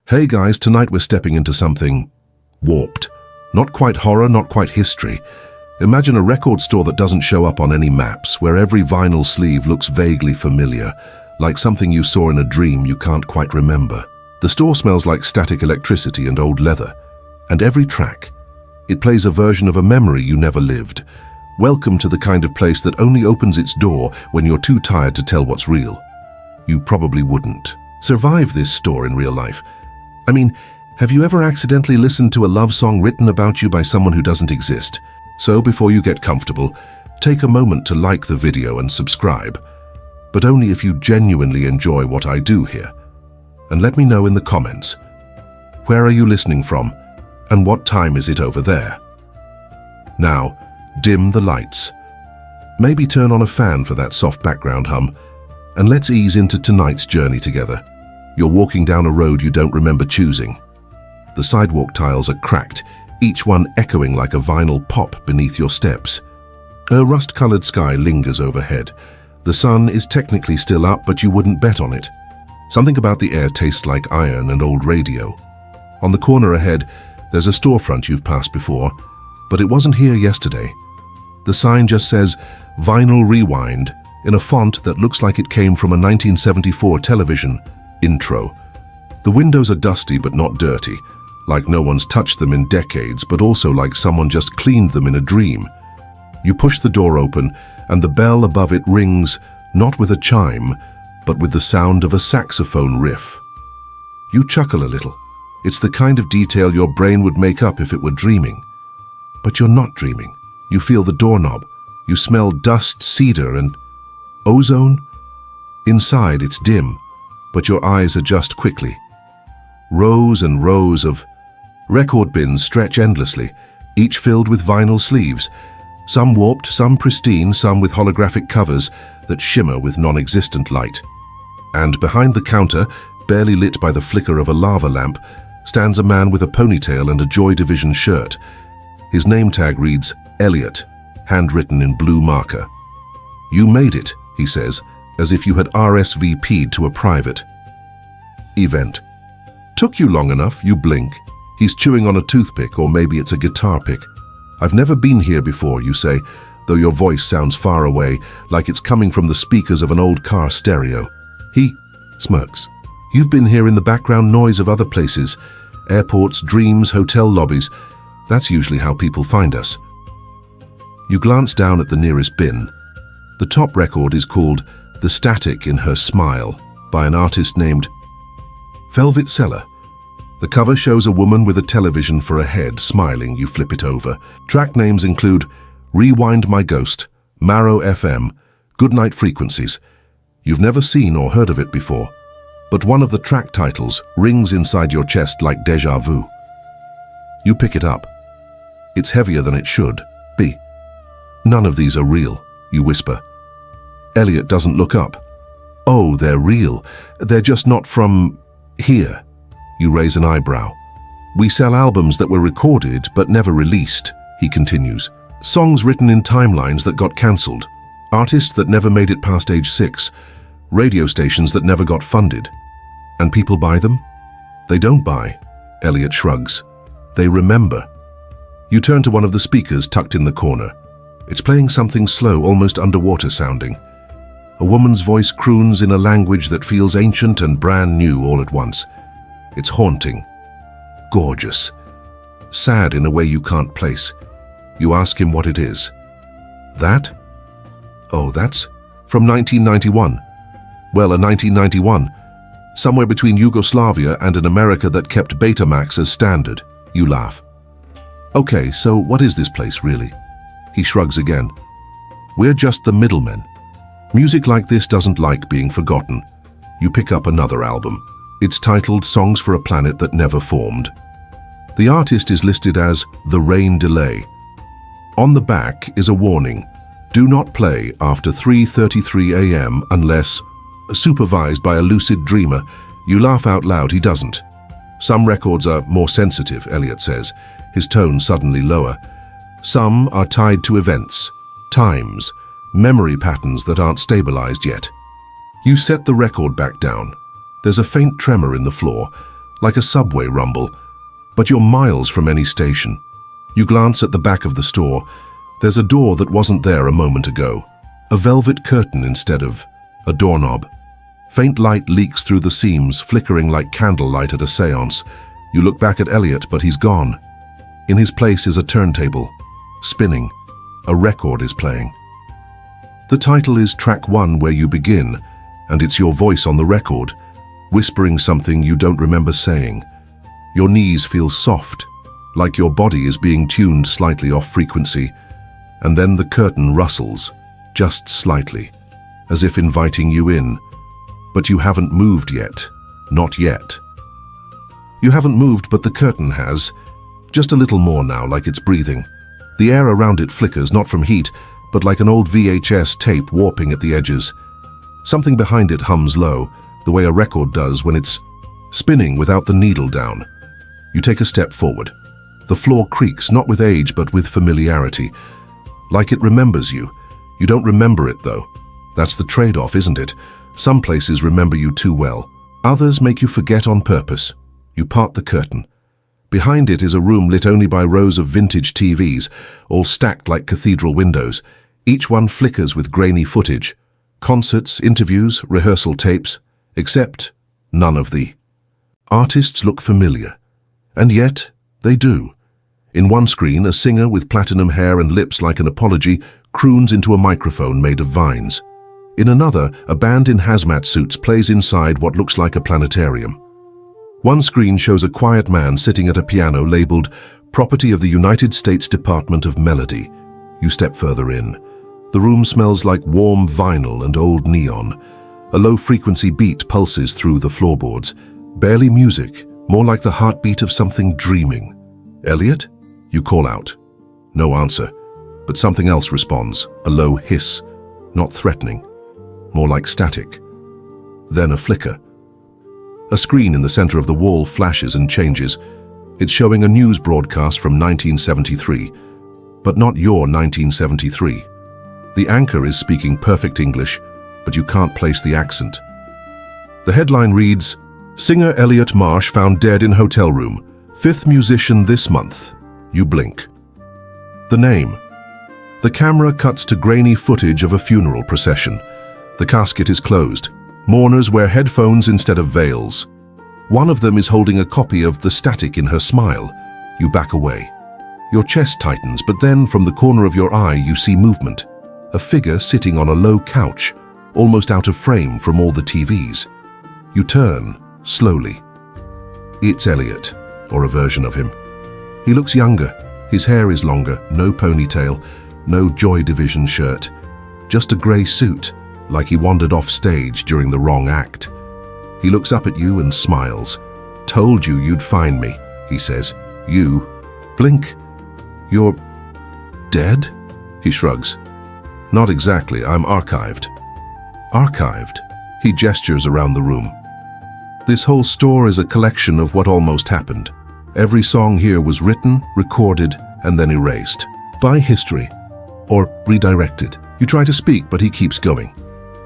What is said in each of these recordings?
Hey guys, tonight we're stepping into something warped. Not quite horror, not quite history. Imagine a record store that doesn't show up on any maps, where every vinyl sleeve looks vaguely familiar, like something you saw in a dream you can't quite remember. The store smells like static electricity and old leather. And every track, it plays a version of a memory you never lived. Welcome to the kind of place that only opens its door when you're too tired to tell what's real. You probably wouldn't survive this store in real life. I mean, have you ever accidentally listened to a love song written about you by someone who doesn't exist? So before you get comfortable, take a moment to like the video and subscribe, but only if you genuinely enjoy what I do here. And let me know in the comments, where are you listening from and what time is it over there? Now, dim the lights. Maybe turn on a fan for that soft background hum, and let's ease into tonight's journey together. You're walking down a road you don't remember choosing. The sidewalk tiles are cracked, each one echoing like a vinyl pop beneath your steps. A rust-colored sky lingers overhead. The sun is technically still up, but you wouldn't bet on it. Something about the air tastes like iron and old radio. On the corner ahead, there's a storefront you've passed before, but it wasn't here yesterday. The sign just says, Vinyl Rewind, in a font that looks like it came from a 1974 television intro. The windows are dusty but not dirty, like no one's touched them in decades, but also like someone just cleaned them in a dream. You push the door open, and the bell above it rings, not with a chime, but with the sound of a saxophone riff. You chuckle a little. It's the kind of detail your brain would make up if it were dreaming. But you're not dreaming. You feel the doorknob. You smell dust, cedar, and ozone. Inside, it's dim, but your eyes adjust quickly. Rows and rows of record bins stretch endlessly, each filled with vinyl sleeves, some warped, some pristine, some with holographic covers that shimmer with non-existent light. And behind the counter, barely lit by the flicker of a lava lamp, stands a man with a ponytail and a Joy Division shirt. His name tag reads Elliot, handwritten in blue marker. "You made it," he says, as if you had RSVP'd to a private event. "Took you long enough," you blink. He's chewing on a toothpick, or maybe it's a guitar pick. "I've never been here before," you say, though your voice sounds far away, like it's coming from the speakers of an old car stereo. He smirks. "You've been here in the background noise of other places. Airports, dreams, hotel lobbies. That's usually how people find us." You glance down at the nearest bin. The top record is called The Static in Her Smile by an artist named Velvet Cellar. The cover shows a woman with a television for a head, smiling. You flip it over. Track names include Rewind My Ghost, Marrow FM, Goodnight Frequencies. You've never seen or heard of it before, but one of the track titles rings inside your chest like déjà vu. You pick it up. It's heavier than it should be. "None of these are real," you whisper. Elliot doesn't look up. "Oh, they're real. They're just not from here." You raise an eyebrow. "We sell albums that were recorded but never released," he continues. "Songs written in timelines that got cancelled. Artists that never made it past age 6. Radio stations that never got funded. And people buy them? They don't buy." Elliot shrugs. "They remember." You turn to one of the speakers tucked in the corner. It's playing something slow, almost underwater sounding. A woman's voice croons in a language that feels ancient and brand new all at once. It's haunting, gorgeous, sad in a way you can't place. You ask him what it is. "That? Oh, that's from 1991. Well, a 1991. Somewhere between Yugoslavia and an America that kept Betamax as standard." You laugh. "Okay, so what is this place, really?" He shrugs again. "We're just the middlemen. Music like this doesn't like being forgotten." You pick up another album. It's titled Songs for a Planet That Never Formed. The artist is listed as The Rain Delay. On the back is a warning. "Do not play after 3:33 a.m. unless supervised by a lucid dreamer." You laugh out loud. He doesn't. "Some records are more sensitive," Elliot says, his tone suddenly lower. "Some are tied to events, times, memory patterns that aren't stabilized yet." You set the record back down. There's a faint tremor in the floor, like a subway rumble, but you're miles from any station. You glance at the back of the store. There's a door that wasn't there a moment ago. A velvet curtain instead of a doorknob. Faint light leaks through the seams, flickering like candlelight at a seance. You look back at Elliot, but he's gone. In his place is a turntable, spinning. A record is playing. The title is Track 1 Where You Begin, and it's your voice on the record, whispering something you don't remember saying. Your knees feel soft, like your body is being tuned slightly off frequency, and then the curtain rustles, just slightly, as if inviting you in. But you haven't moved yet. Not yet. You haven't moved, but the curtain has. Just a little more now, like it's breathing. The air around it flickers, not from heat, but like an old VHS tape warping at the edges. Something behind it hums low, the way a record does when it's spinning without the needle down. You take a step forward. The floor creaks, not with age, but with familiarity. Like it remembers you. You don't remember it, though. That's the trade-off, isn't it? Some places remember you too well. Others make you forget on purpose. You part the curtain. Behind it is a room lit only by rows of vintage TVs, all stacked like cathedral windows. Each one flickers with grainy footage. Concerts, interviews, rehearsal tapes. Except none of the artists look familiar. And yet, they do. In one screen, a singer with platinum hair and lips like an apology croons into a microphone made of vines. In another, a band in hazmat suits plays inside what looks like a planetarium. One screen shows a quiet man sitting at a piano labeled Property of the United States Department of Melody. You step further in. The room smells like warm vinyl and old neon. A low-frequency beat pulses through the floorboards. Barely music, more like the heartbeat of something dreaming. Elliot? You call out. No answer, but something else responds, a low hiss, not threatening, more like static. Then a flicker. A screen in the center of the wall flashes and changes. It's showing a news broadcast from 1973, but not your 1973. The anchor is speaking perfect English, but you can't place the accent. The headline reads, Singer Elliot Marsh found dead in hotel room. 5th musician this month. You blink. The name. The camera cuts to grainy footage of a funeral procession. The casket is closed. Mourners wear headphones instead of veils. One of them is holding a copy of The Static in Her Smile. You back away. Your chest tightens, but then from the corner of your eye you see movement. A figure sitting on a low couch, almost out of frame from all the TVs. You turn, slowly. It's Elliot, or a version of him. He looks younger. His hair is longer, no ponytail, no Joy Division shirt. Just a grey suit, like he wandered off stage during the wrong act. He looks up at you and smiles. Told you you'd find me, he says. You blink. You're dead? He shrugs. Not exactly, I'm archived. Archived? He gestures around the room. This whole store is a collection of what almost happened. Every song here was written, recorded, and then erased. By history. Or redirected. You try to speak, but he keeps going.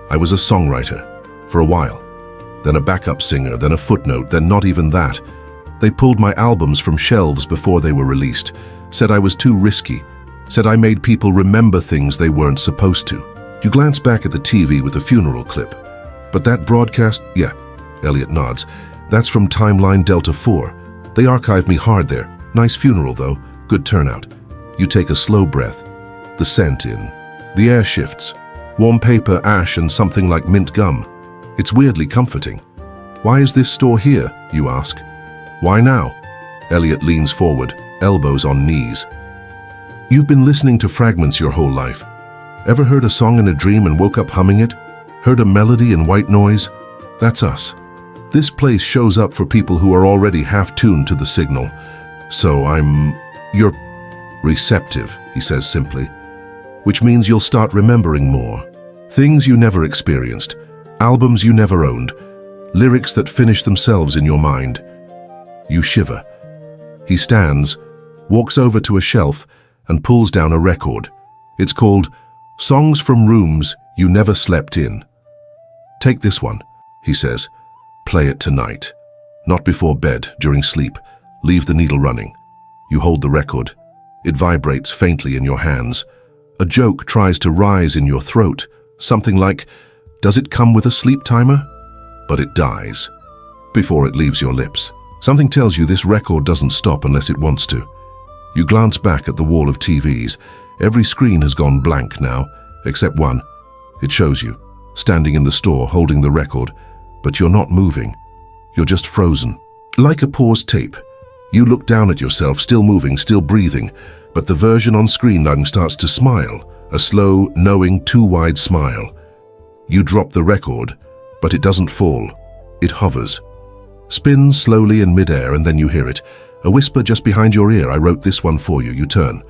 I was a songwriter. For a while. Then a backup singer, then a footnote, then not even that. They pulled my albums from shelves before they were released. Said I was too risky. Said I made people remember things they weren't supposed to. You glance back at the TV with the funeral clip. But that broadcast, yeah, Elliot nods. That's from Timeline Delta 4. They archived me hard there. Nice funeral though, good turnout. You take a slow breath. The scent in. The air shifts. Warm paper, ash, and something like mint gum. It's weirdly comforting. Why is this store here, you ask? Why now? Elliot leans forward, elbows on knees. You've been listening to fragments your whole life. Ever heard a song in a dream and woke up humming it? Heard a melody in white noise? That's us. This place shows up for people who are already half-tuned to the signal. So you're receptive, he says simply. Which means you'll start remembering more. Things you never experienced. Albums you never owned. Lyrics that finish themselves in your mind. You shiver. He stands, walks over to a shelf, and pulls down a record. It's called Songs from Rooms You Never Slept In. Take this one, he says. Play it tonight. Not before bed, during sleep. Leave the needle running. You hold the record. It vibrates faintly in your hands. A joke tries to rise in your throat. Something like, "Does it come with a sleep timer?" But it dies before it leaves your lips. Something tells you this record doesn't stop unless it wants to. You glance back at the wall of TVs. Every screen has gone blank now, except one. It shows you, standing in the store holding the record, but you're not moving. You're just frozen. Like a paused tape. You look down at yourself, still moving, still breathing, but the version on screen starts to smile, a slow, knowing, too wide smile. You drop the record, but it doesn't fall. It hovers. Spins slowly in midair, and then you hear it. A whisper just behind your ear, "I wrote this one for you." You turn.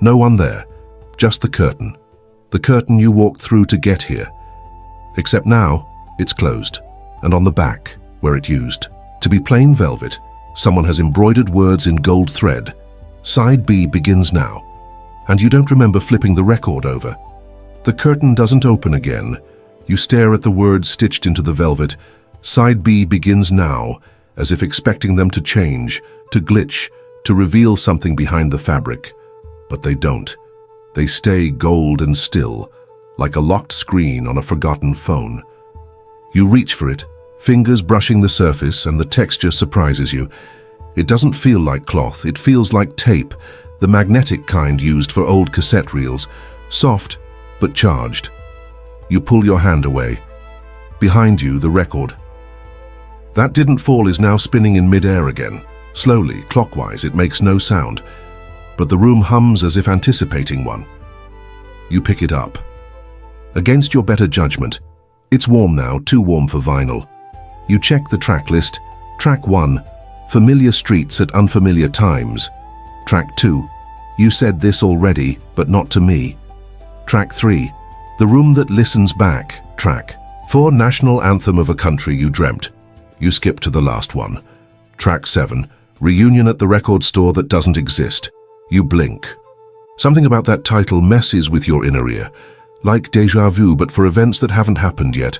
No one there, just the curtain. The curtain you walked through to get here. Except now, it's closed, and on the back, where it used to be plain velvet, someone has embroidered words in gold thread. Side B begins now, and you don't remember flipping the record over. The curtain doesn't open again. You stare at the words stitched into the velvet. Side B begins now, as if expecting them to change, to glitch, to reveal something behind the fabric. But they don't. They stay gold and still, like a locked screen on a forgotten phone. You reach for it, fingers brushing the surface, and the texture surprises you. It doesn't feel like cloth, it feels like tape, the magnetic kind used for old cassette reels, soft but charged. You pull your hand away. Behind you, the record. That didn't fall is now spinning in mid-air again. Slowly, clockwise, it makes no sound, but the room hums as if anticipating one. You pick it up. Against your better judgment, it's warm now, too warm for vinyl. You check the track list. Track 1, Familiar Streets at Unfamiliar Times. Track 2, You Said This Already, But Not to Me. Track 3, The Room That Listens Back. Track 4, National Anthem of a Country You Dreamt. You skip to the last one. Track 7, Reunion at the Record Store That Doesn't Exist. You blink. Something about that title messes with your inner ear, like déjà vu but for events that haven't happened yet.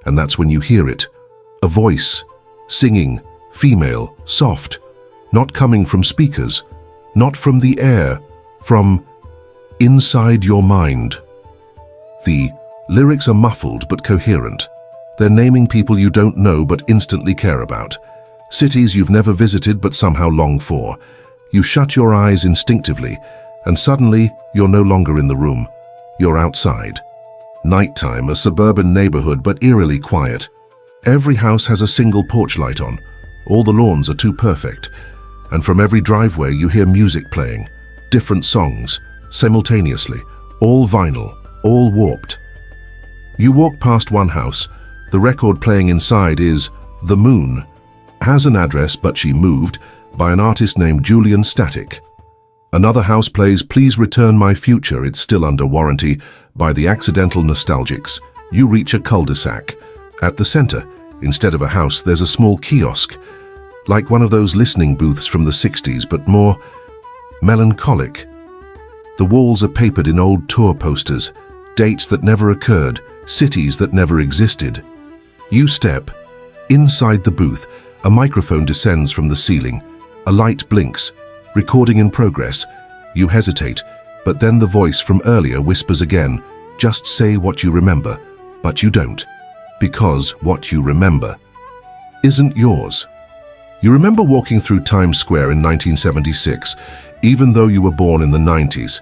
And that's when you hear it. A voice, singing, female, soft, not coming from speakers, not from the air, from inside your mind. The lyrics are muffled but coherent. They're naming people you don't know but instantly care about. Cities you've never visited but somehow long for. You shut your eyes instinctively, and suddenly you're no longer in the room. You're outside. Nighttime, a suburban neighborhood but eerily quiet. Every house has a single porch light on. All the lawns are too perfect. And from every driveway you hear music playing. Different songs, simultaneously. All vinyl, all warped. You walk past one house. The record playing inside is The Moon. Has an address, but she moved, by an artist named Julian Static. Another house plays Please Return My Future, It's Still Under Warranty, by the Accidental Nostalgics. You reach a cul-de-sac. At the center, instead of a house, there's a small kiosk, like one of those listening booths from the 60s, but more melancholic. The walls are papered in old tour posters, dates that never occurred, cities that never existed. You step. Inside the booth, a microphone descends from the ceiling. A light blinks. Recording in progress. You hesitate, but then the voice from earlier whispers again, "Just say what you remember." But you don't, because what you remember isn't yours. You remember walking through Times Square in 1976, even though you were born in the 90s.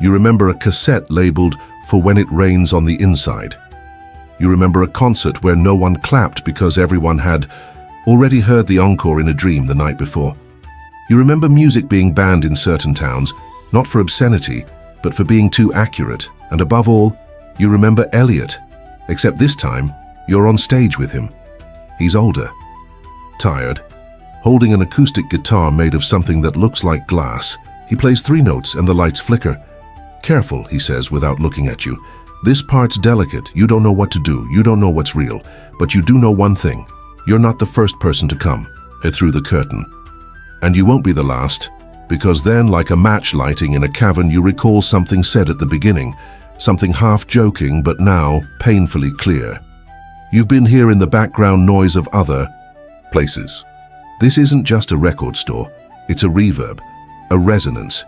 You remember a cassette labeled For When It Rains on the Inside. You remember a concert where no one clapped because everyone had already heard the encore in a dream the night before. You remember music being banned in certain towns, not for obscenity, but for being too accurate. And above all, you remember Elliot, except this time, you're on stage with him. He's older, tired, holding an acoustic guitar made of something that looks like glass. He plays 3 notes and the lights flicker. "Careful," he says without looking at you. "This part's delicate. You don't know what to do. You don't know what's real. But you do know one thing. You're not the first person to come through the curtain. And you won't be the last, because then, like a match lighting in a cavern, you recall something said at the beginning, something half joking but now painfully clear. You've been here in the background noise of other, places. This isn't just a record store, it's a reverb, a resonance.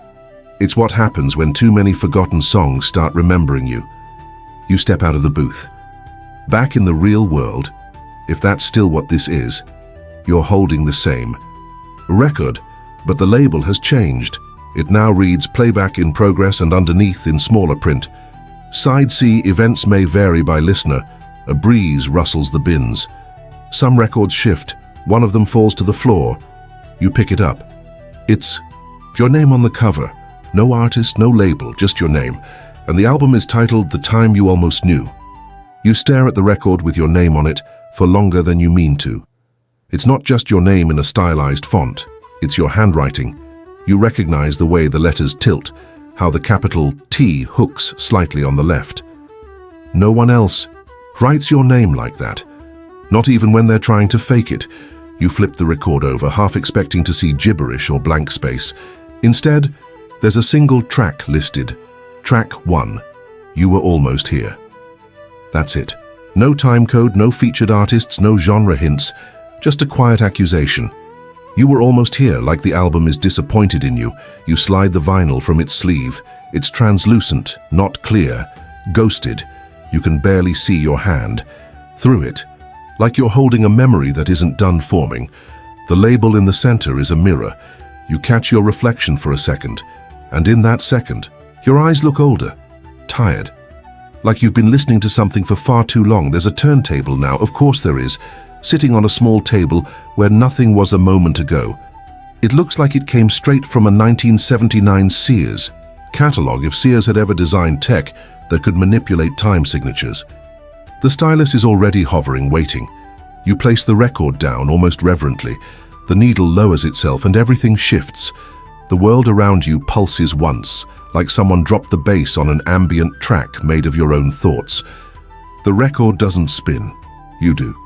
It's what happens when too many forgotten songs start remembering you. You step out of the booth. Back in the real world, if that's still what this is, you're holding the same record, but the label has changed. It now reads playback in progress, and underneath in smaller print, Side C, events may vary by listener. A breeze rustles the bins. Some records shift. One of them falls to the floor. You pick it up. It's your name on the cover. No artist, no label, just your name. And the album is titled The Time You Almost Knew. You stare at the record with your name on it for longer than you mean to. It's not just your name in a stylized font. It's your handwriting. You recognize the way the letters tilt, how the capital T hooks slightly on the left. No one else writes your name like that. Not even when they're trying to fake it. You flip the record over, half expecting to see gibberish or blank space. Instead, there's a single track listed. Track 1. You Were Almost Here. That's it. No time code, no featured artists, no genre hints. Just a quiet accusation. You were almost here, like the album is disappointed in you. You slide the vinyl from its sleeve. It's translucent, not clear, ghosted. You can barely see your hand. Through it, like you're holding a memory that isn't done forming. The label in the center is a mirror. You catch your reflection for a second, and in that second, your eyes look older, tired. Like you've been listening to something for far too long. There's a turntable now, of course there is, sitting on a small table where nothing was a moment ago. It looks like it came straight from a 1979 Sears catalog, if Sears had ever designed tech that could manipulate time signatures. The stylus is already hovering, waiting. You place the record down almost reverently. The needle lowers itself and everything shifts. The world around you pulses once, like someone dropped the bass on an ambient track made of your own thoughts. The record doesn't spin. You do.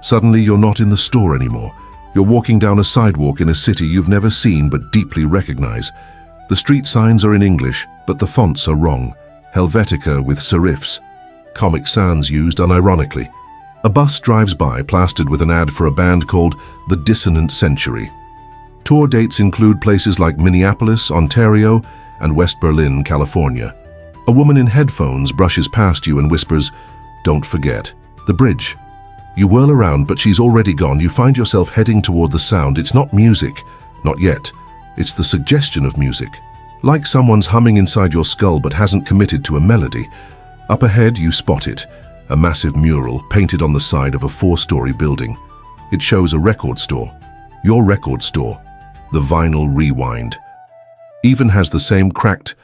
Suddenly you're not in the store anymore. You're walking down a sidewalk in a city you've never seen but deeply recognize. The street signs are in English, but the fonts are wrong. Helvetica with serifs. Comic Sans used unironically. A bus drives by, plastered with an ad for a band called The Dissonant Century. Tour dates include places like Minneapolis, Ontario, and West Berlin, California. A woman in headphones brushes past you and whispers, "Don't forget, the bridge." You whirl around, but she's already gone. You find yourself heading toward the sound. It's not music, not yet. It's the suggestion of music. Like someone's humming inside your skull but hasn't committed to a melody. Up ahead, you spot it, a massive mural painted on the side of a 4-story building. It shows a record store. Your record store. The Vinyl Rewind. Even has the same cracked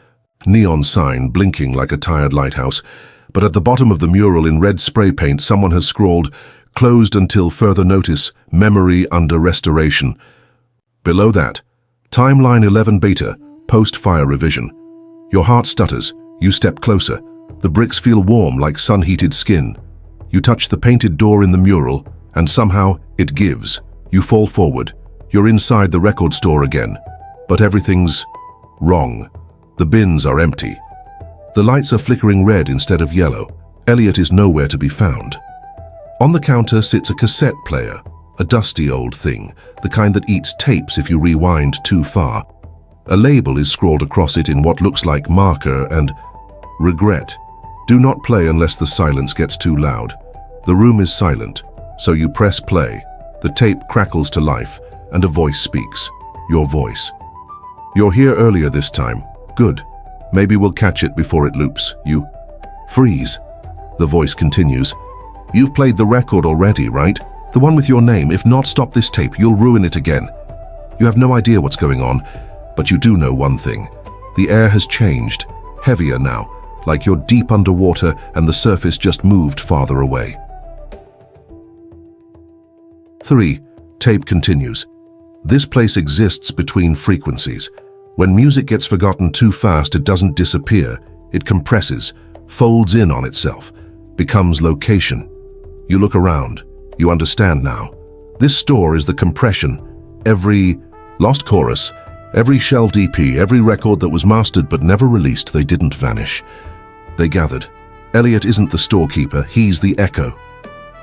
neon sign blinking like a tired lighthouse. But at the bottom of the mural in red spray paint, someone has scrawled, "Closed until further notice, memory under restoration." Below that, Timeline 11 Beta, post-fire revision. Your heart stutters. You step closer. The bricks feel warm like sun-heated skin. You touch the painted door in the mural, and somehow it gives. You fall forward. You're inside the record store again. But everything's wrong. The bins are empty. The lights are flickering red instead of yellow. Elliot is nowhere to be found. On the counter sits a cassette player, a dusty old thing, the kind that eats tapes if you rewind too far. A label is scrawled across it in what looks like marker and regret. Do not play unless the silence gets too loud. The room is silent, so you press play. The tape crackles to life, and a voice speaks. Your voice. "You're here earlier this time. Good. Maybe we'll catch it before it loops." You freeze. The voice continues. "You've played the record already, right? The one with your name. If not, stop this tape. You'll ruin it again." You have no idea what's going on, but you do know one thing. The air has changed, heavier now, like you're deep underwater and the surface just moved farther away. 3. Tape continues. This place exists between frequencies. When music gets forgotten too fast, it doesn't disappear. It compresses, folds in on itself, becomes location. You look around. You understand now. This store is the compression. Every lost chorus, every shelved EP, every record that was mastered but never released, they didn't vanish. They gathered. Elliot isn't the storekeeper, he's the echo.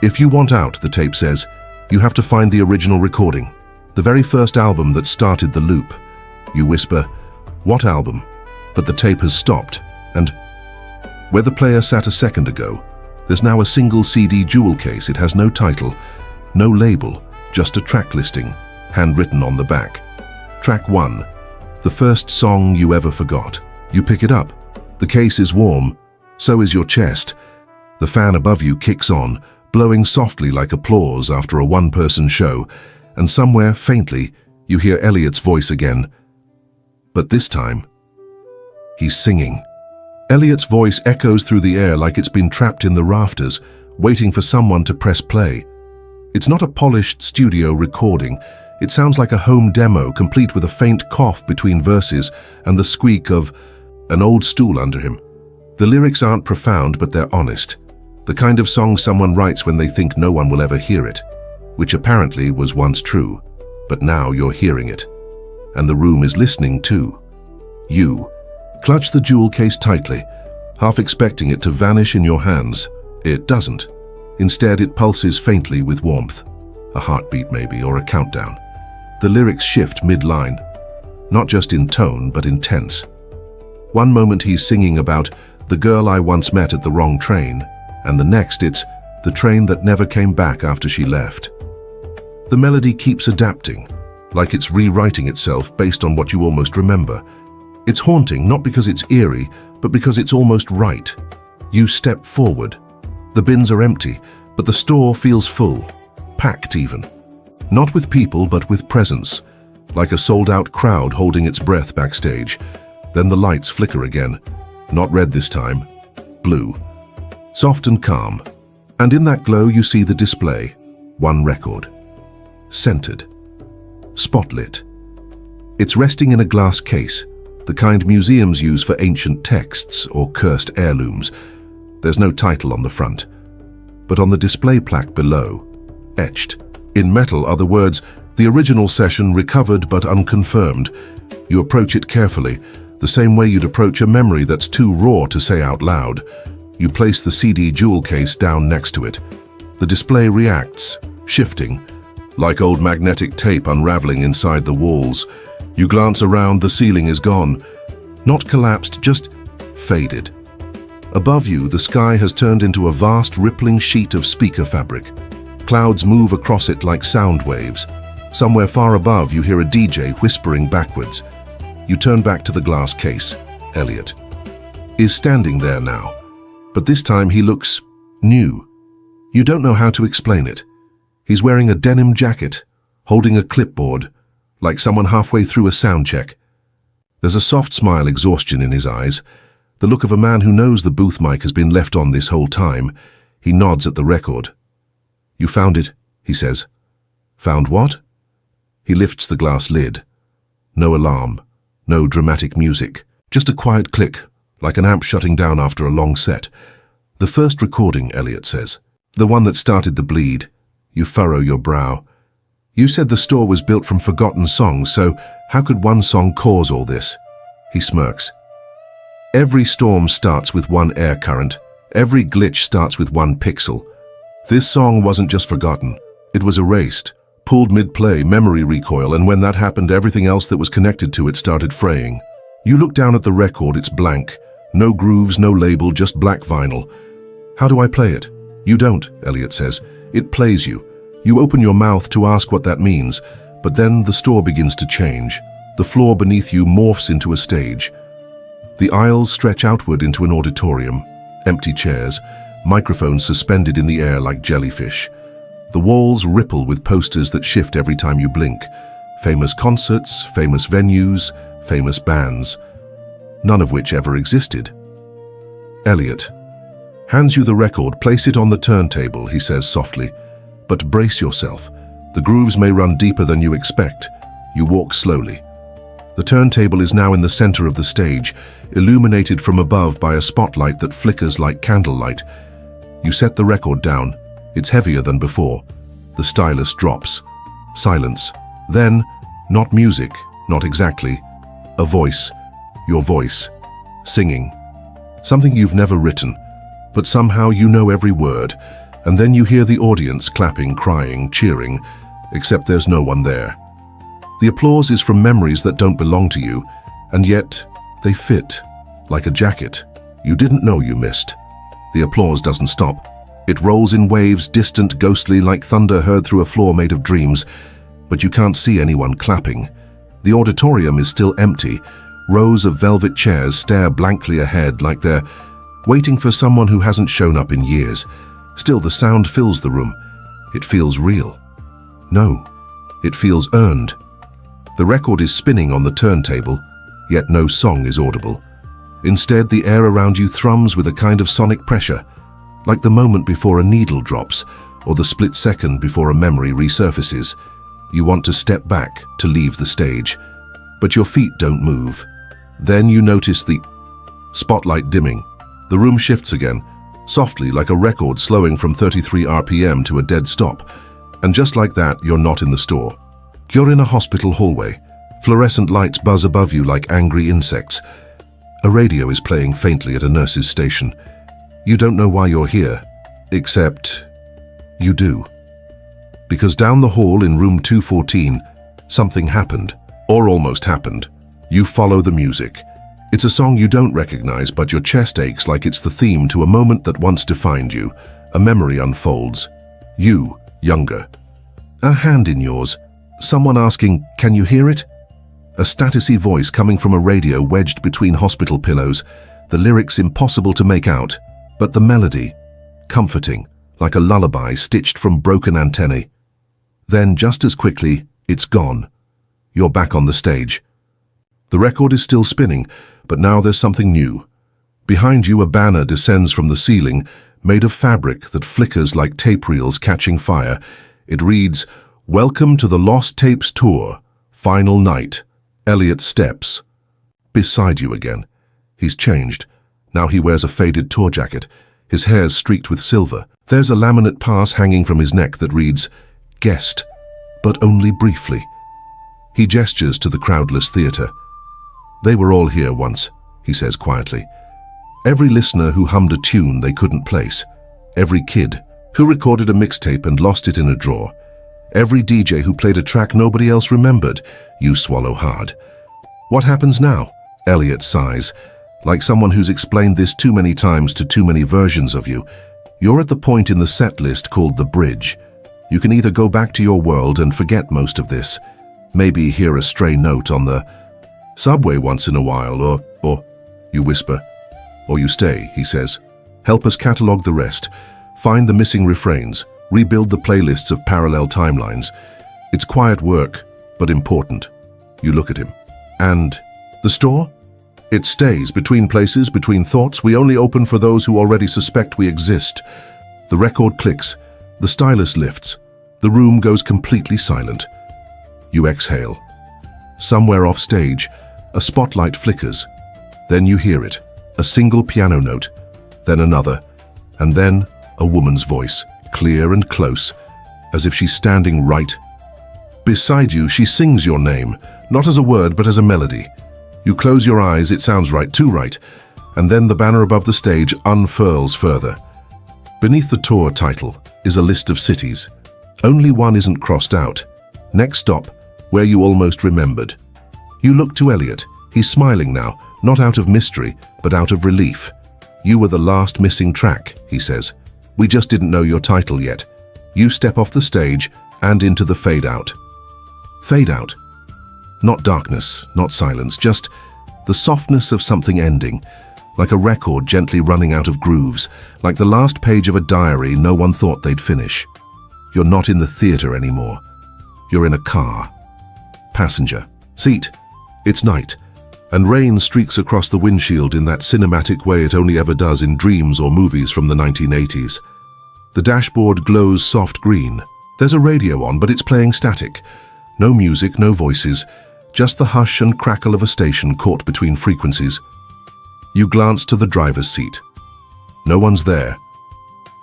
If you want out, the tape says, You have to find the original recording, the very first album that started the loop. You whisper, "What album?" But the tape has stopped, and where the player sat a second ago, there's now a single CD jewel case. It has no title, no label, just a track listing, handwritten on the back. Track 1, the first song you ever forgot. You pick it up. The case is warm, so is your chest. The fan above you kicks on, blowing softly like applause after a one-person show, and somewhere, faintly, you hear Elliot's voice again. But this time, he's singing. Elliot's voice echoes through the air like it's been trapped in the rafters, waiting for someone to press play. It's not a polished studio recording. It sounds like a home demo, complete with a faint cough between verses and the squeak of an old stool under him. The lyrics aren't profound, but they're honest. The kind of song someone writes when they think no one will ever hear it, which apparently was once true, but now you're hearing it. And the room is listening too. You clutch the jewel case tightly, half expecting it to vanish in your hands. It doesn't. Instead, it pulses faintly with warmth. A heartbeat maybe, or a countdown. The lyrics shift mid-line, not just in tone, but in tense. One moment he's singing about the girl I once met at the wrong train, and the next it's the train that never came back after she left. The melody keeps adapting, like it's rewriting itself based on what you almost remember. It's haunting, not because it's eerie, but because it's almost right. You step forward. The bins are empty, but the store feels full, packed even. Not with people, but with presence, like a sold-out crowd holding its breath backstage. Then the lights flicker again. Not red this time, blue. Soft and calm. And in that glow you see the display. One record. Centered. Spotlit. It's resting in a glass case, the kind museums use for ancient texts or cursed heirlooms. There's no title on the front. But on the display plaque below, etched in metal, are the words, "The original session recovered but unconfirmed." You approach it carefully, the same way you'd approach a memory that's too raw to say out loud. You place the CD jewel case down next to it. The display reacts, shifting, like old magnetic tape unraveling inside the walls. You glance around, the ceiling is gone. Not collapsed, just faded. Above you, the sky has turned into a vast, rippling sheet of speaker fabric. Clouds move across it like sound waves. Somewhere far above, you hear a DJ whispering backwards. You turn back to the glass case. Elliot is standing there now, but this time he looks new. You don't know how to explain it. He's wearing a denim jacket, holding a clipboard, like someone halfway through a sound check. There's a soft smile, exhaustion in his eyes, the look of a man who knows the booth mic has been left on this whole time. He nods at the record. "You found it," he says. "Found what?" He lifts the glass lid. No alarm, no dramatic music, just a quiet click, like an amp shutting down after a long set. "The first recording," Elliot says. "The one that started the bleed." You furrow your brow. "You said the store was built from forgotten songs, so how could one song cause all this?" He smirks. "Every storm starts with one air current. Every glitch starts with one pixel. This song wasn't just forgotten. It was erased, pulled mid-play, memory recoil, and when that happened, everything else that was connected to it started fraying." You look down at the record, it's blank. No grooves, no label, just black vinyl. "How do I play it?" "You don't," Elliot says. "It plays you." You open your mouth to ask what that means, but then the store begins to change. The floor beneath you morphs into a stage. The aisles stretch outward into an auditorium. Empty chairs, microphones suspended in the air like jellyfish. The walls ripple with posters that shift every time you blink. Famous concerts, famous venues, famous bands, none of which ever existed. Elliot hands you the record. "Place it on the turntable," he says softly. "But brace yourself. The grooves may run deeper than you expect." You walk slowly. The turntable is now in the center of the stage, illuminated from above by a spotlight that flickers like candlelight. You set the record down. It's heavier than before. The stylus drops. Silence. Then, not music, not exactly. A voice. Your voice. Singing. Something you've never written, but somehow you know every word. And then you hear the audience clapping, crying, cheering, except there's no one there. The applause is from memories that don't belong to you, and yet they fit, like a jacket you didn't know you missed. The applause doesn't stop. It rolls in waves, distant, ghostly, like thunder heard through a floor made of dreams, but you can't see anyone clapping. The auditorium is still empty. Rows of velvet chairs stare blankly ahead like they're waiting for someone who hasn't shown up in years. Still, the sound fills the room. It feels real. No, it feels earned. The record is spinning on the turntable, yet no song is audible. Instead, the air around you thrums with a kind of sonic pressure, like the moment before a needle drops, or the split second before a memory resurfaces. You want to step back, to leave the stage, but your feet don't move. Then you notice the spotlight dimming. The room shifts again, softly like a record slowing from 33 RPM to a dead stop. And just like that, you're not in the store. You're in a hospital hallway. Fluorescent lights buzz above you like angry insects. A radio is playing faintly at a nurse's station. You don't know why you're here, except you do. Because down the hall in room 214, something happened, or almost happened. You follow the music. It's a song you don't recognize, but your chest aches like it's the theme to a moment that once defined you. A memory unfolds. You, younger. A hand in yours. Someone asking, "Can you hear it?" A statusy voice coming from a radio wedged between hospital pillows. The lyrics impossible to make out, but the melody, comforting, like a lullaby stitched from broken antennae. Then, just as quickly, it's gone. You're back on the stage. The record is still spinning, but now there's something new. Behind you, a banner descends from the ceiling, made of fabric that flickers like tape reels catching fire. It reads, "Welcome to the Lost Tapes Tour. Final night. Elliot steps." Beside you again. He's changed. Now he wears a faded tour jacket. His hair's streaked with silver. There's a laminate pass hanging from his neck that reads, "Guest, but only briefly." He gestures to the crowdless theater. "They were all here once," he says quietly. Every listener who hummed a tune they couldn't place. Every kid who recorded a mixtape and lost it in a drawer. Every DJ who played a track nobody else remembered. You swallow hard. "What happens now?" Elliot sighs, like someone who's explained this too many times to too many versions of you. You're at the point in the set list called the bridge. You can either go back to your world and forget most of this, maybe hear a stray note on the subway once in a while, or you whisper, or you stay, he says. "Help us catalog the rest. Find the missing refrains. Rebuild the playlists of parallel timelines." It's quiet work, but important. You look at him. "And the store?" "It stays between places, between thoughts. We only open for those who already suspect we exist." The record clicks. The stylus lifts. The room goes completely silent. You exhale. Somewhere off stage, a spotlight flickers. Then you hear it. A single piano note, then another, and then a woman's voice, clear and close, as if she's standing right beside you. She sings your name, not as a word but as a melody. You close your eyes, it sounds right, too right, and then the banner above the stage unfurls further. Beneath the tour title is a list of cities. Only one isn't crossed out. Next stop, where you almost remembered. You look to Elliot. He's smiling now, not out of mystery, but out of relief. "You were the last missing track," he says. "We just didn't know your title yet." You step off the stage and into the fade out. Fade out. Not darkness, not silence, just the softness of something ending, like a record gently running out of grooves, like the last page of a diary no one thought they'd finish. You're not in the theater anymore. You're in a car. Passenger. Seat. It's night, and rain streaks across the windshield in that cinematic way it only ever does in dreams or movies from the 1980s. The dashboard glows soft green. There's a radio on, but it's playing static. No music, no voices, just the hush and crackle of a station caught between frequencies. You glance to the driver's seat. No one's there.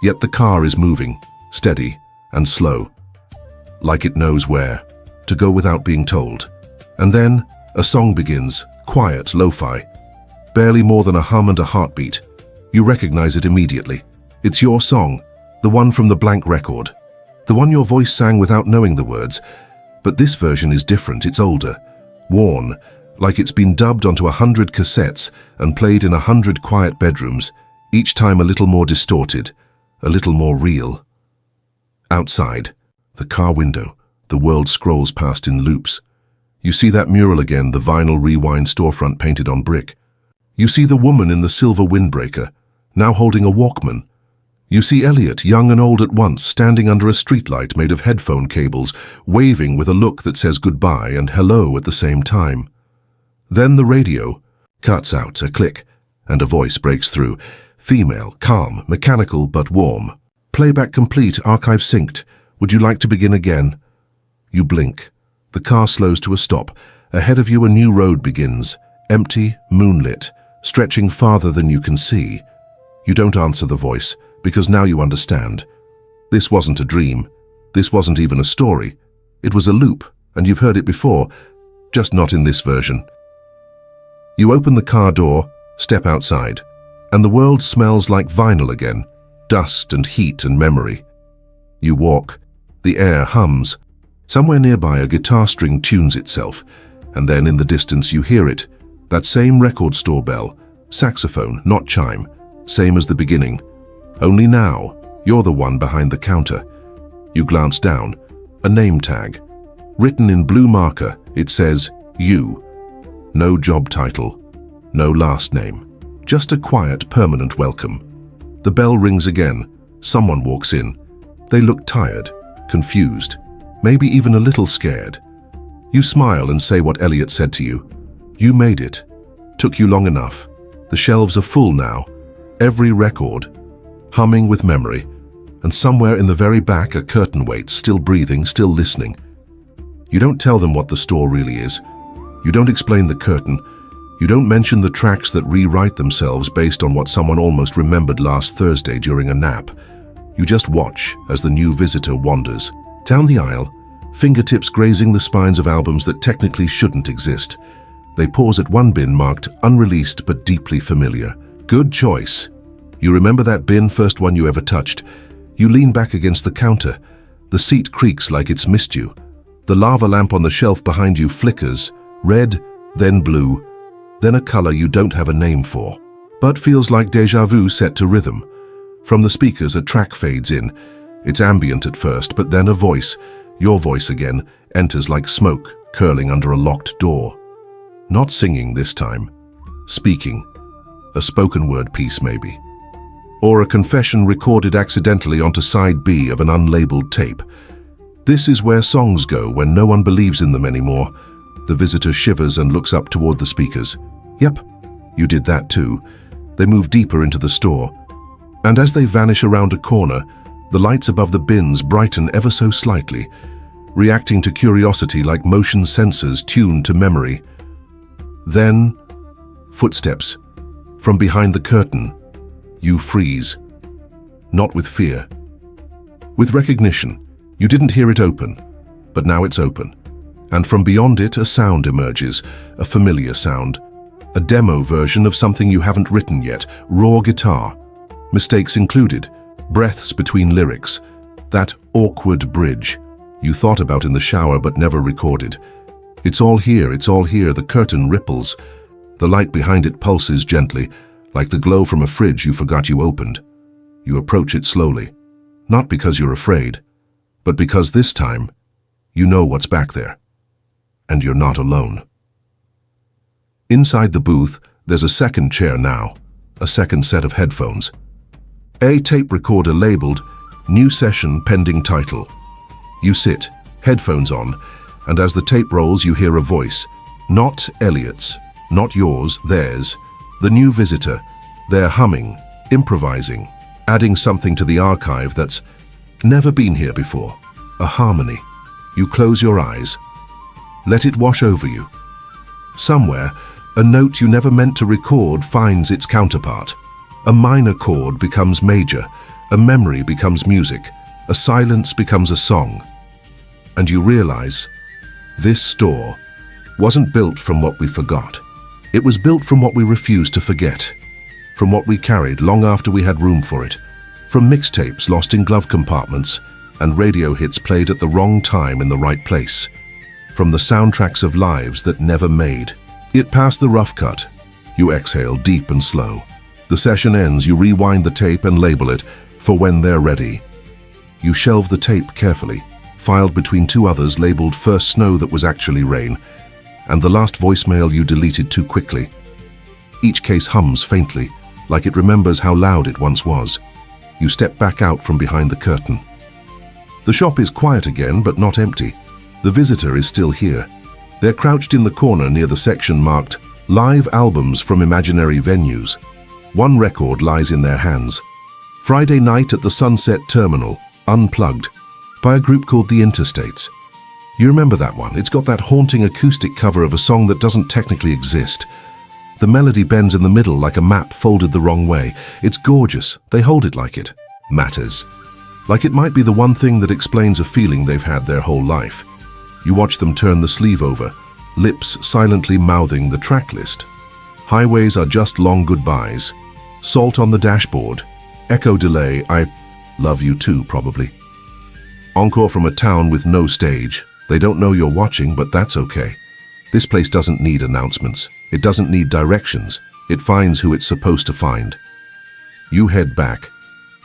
Yet the car is moving, steady and slow, like it knows where to go without being told. And then a song begins, quiet, lo-fi, barely more than a hum and a heartbeat. You recognize it immediately. It's your song, The one from the blank record. The one your voice sang without knowing the words. But this version is different, it's older. Worn, like it's been dubbed onto 100 cassettes and played in 100 quiet bedrooms, each time a little more distorted, a little more real. Outside, the car window, the world scrolls past in loops. You see that mural again, the vinyl rewind storefront painted on brick. You see the woman in the silver windbreaker, now holding a Walkman. You see Elliot, young and old at once, standing under a streetlight made of headphone cables, waving with a look that says goodbye and hello at the same time. Then the radio cuts out, a click, and a voice breaks through. Female, calm, mechanical but warm. Playback complete, archive synced. Would you like to begin again? You blink. The car slows to a stop. Ahead of you a new road begins, empty, moonlit, stretching farther than you can see. You don't answer the voice, because now you understand. This wasn't a dream. This wasn't even a story. It was a loop, and you've heard it before, just not in this version. You open the car door, step outside, and the world smells like vinyl again, dust and heat and memory. You walk. The air hums. Somewhere nearby a guitar string tunes itself, and then in the distance you hear it, that same record store bell, saxophone, not chime, same as the beginning. Only now, you're the one behind the counter. You glance down, a name tag. Written in blue marker, it says, you. No job title, no last name. Just a quiet, permanent welcome. The bell rings again. Someone walks in. They look tired, confused, maybe even a little scared. You smile and say what Elliot said to you. You made it. Took you long enough. The shelves are full now. Every record, humming with memory, and somewhere in the very back a curtain waits, still breathing, still listening. You don't tell them what the store really is. You don't explain the curtain. You don't mention the tracks that rewrite themselves based on what someone almost remembered last Thursday during a nap. You just watch as the new visitor wanders. Down the aisle, fingertips grazing the spines of albums that technically shouldn't exist. They pause at one bin marked unreleased but deeply familiar. Good choice. You remember that bin, first one you ever touched. You lean back against the counter. The seat creaks like it's missed you. The lava lamp on the shelf behind you flickers, red, then blue, then a color you don't have a name for, but feels like déjà vu set to rhythm. From the speakers, a track fades in. It's ambient at first, but then a voice, your voice again, enters like smoke curling under a locked door. Not singing this time, speaking. A spoken word piece maybe. Or a confession recorded accidentally onto side B of an unlabeled tape. This is where songs go when no one believes in them anymore. The visitor shivers and looks up toward the speakers. Yep, you did that too. They move deeper into the store. And as they vanish around a corner, the lights above the bins brighten ever so slightly, reacting to curiosity like motion sensors tuned to memory. Then, footsteps. From behind the curtain, you freeze. Not with fear. With recognition. You didn't hear it open, but now it's open. And from beyond it, a sound emerges, a familiar sound. A demo version of something you haven't written yet, raw guitar. Mistakes included, breaths between lyrics. That awkward bridge you thought about in the shower but never recorded. It's all here, the curtain ripples. The light behind it pulses gently, like the glow from a fridge you forgot you opened. You approach it slowly, not because you're afraid, but because this time, you know what's back there. And you're not alone. Inside the booth, there's a second chair now, a second set of headphones. A tape recorder labeled, New Session Pending Title. You sit, headphones on, and as the tape rolls you hear a voice. Not Elliot's, not yours, theirs. The new visitor. They're humming, improvising, adding something to the archive that's never been here before. A harmony. You close your eyes. Let it wash over you. Somewhere, a note you never meant to record finds its counterpart. A minor chord becomes major, a memory becomes music, a silence becomes a song. And you realize, this store wasn't built from what we forgot. It was built from what we refused to forget, from what we carried long after we had room for it, From mixtapes lost in glove compartments and radio hits played at the wrong time in the right place. From the soundtracks of lives that never made it past the rough cut. You exhale deep and slow. The session ends, you rewind the tape and label it for when they're ready. You shelve the tape carefully, filed between two others labeled first snow that was actually rain, and the last voicemail you deleted too quickly. Each case hums faintly, like it remembers how loud it once was. You step back out from behind the curtain. The shop is quiet again, but not empty. The visitor is still here. They're crouched in the corner near the section marked Live Albums from Imaginary Venues. One record lies in their hands. Friday Night at the Sunset Terminal, Unplugged, by a group called The Interstates. You remember that one? It's got that haunting acoustic cover of a song that doesn't technically exist. The melody bends in the middle like a map folded the wrong way. It's gorgeous. They hold it like it matters. Like it might be the one thing that explains a feeling they've had their whole life. You watch them turn the sleeve over, lips silently mouthing the track list. Highways are just long goodbyes. Salt on the dashboard. Echo delay, I love you too, probably. Encore from a town with no stage. They don't know you're watching, but that's okay. This place doesn't need announcements. It doesn't need directions. It finds who it's supposed to find. You head back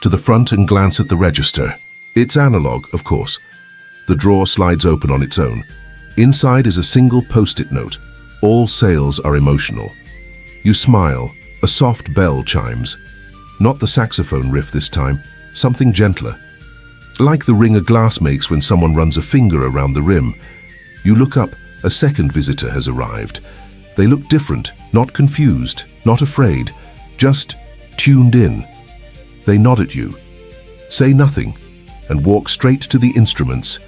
to the front and glance at the register. It's analog, of course. The drawer slides open on its own. Inside is a single post-it note. All sales are emotional. You smile. A soft bell chimes. Not the saxophone riff this time, something gentler. Like the ring a glass makes when someone runs a finger around the rim. You look up. A second visitor has arrived. They look different, not confused, not afraid, just tuned in. They nod at you, say nothing, and walk straight to the instruments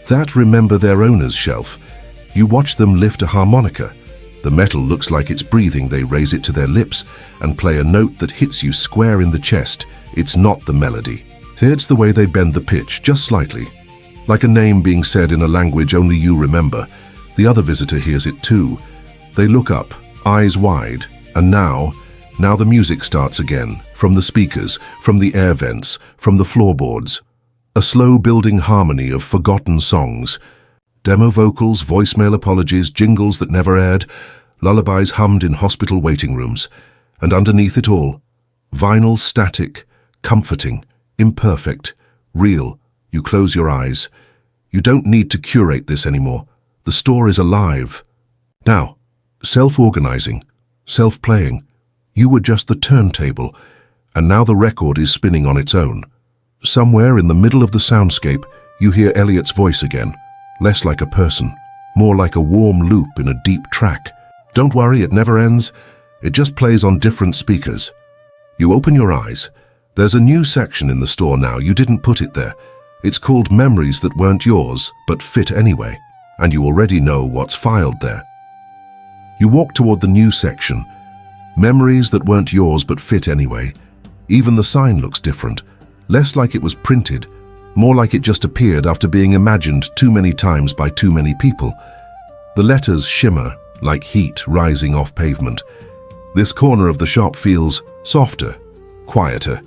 that remember their owner's shelf. You watch them lift a harmonica. The metal looks like it's breathing. They raise it to their lips and play a note that hits you square in the chest. It's not the melody. It's the way they bend the pitch, just slightly. Like a name being said in a language only you remember. The other visitor hears it too. They look up, eyes wide, and now the music starts again, from the speakers, from the air vents, from the floorboards. A slow building harmony of forgotten songs. Demo vocals, voicemail apologies, jingles that never aired, lullabies hummed in hospital waiting rooms. And underneath it all, vinyl static, comforting, imperfect, real. You close your eyes. You don't need to curate this anymore. The store is alive. Now, self-organizing, self-playing. You were just the turntable, and now the record is spinning on its own. Somewhere in the middle of the soundscape, you hear Elliot's voice again, less like a person, more like a warm loop in a deep track. Don't worry, it never ends. It just plays on different speakers. You open your eyes. There's a new section in the store now. You didn't put it there. It's called Memories That Weren't Yours, but Fit Anyway. And you already know what's filed there. You walk toward the new section. Memories that weren't yours but fit anyway. Even the sign looks different. Less like it was printed, more like it just appeared after being imagined too many times by too many people. The letters shimmer like heat rising off pavement. This corner of the shop feels softer, quieter.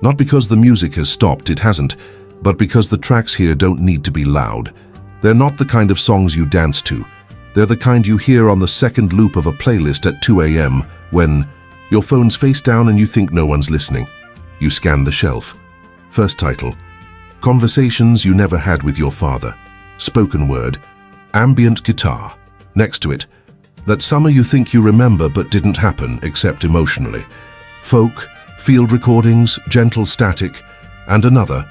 Not because the music has stopped, it hasn't, but because the tracks here don't need to be loud. They're not the kind of songs you dance to. They're the kind you hear on the second loop of a playlist at 2 a.m. when your phone's face down and you think no one's listening. You scan the shelf. First title, Conversations You Never Had With Your Father. Spoken word, ambient guitar. Next to it, That Summer You Think You Remember But Didn't Happen Except Emotionally. Folk, field recordings, gentle static, and another,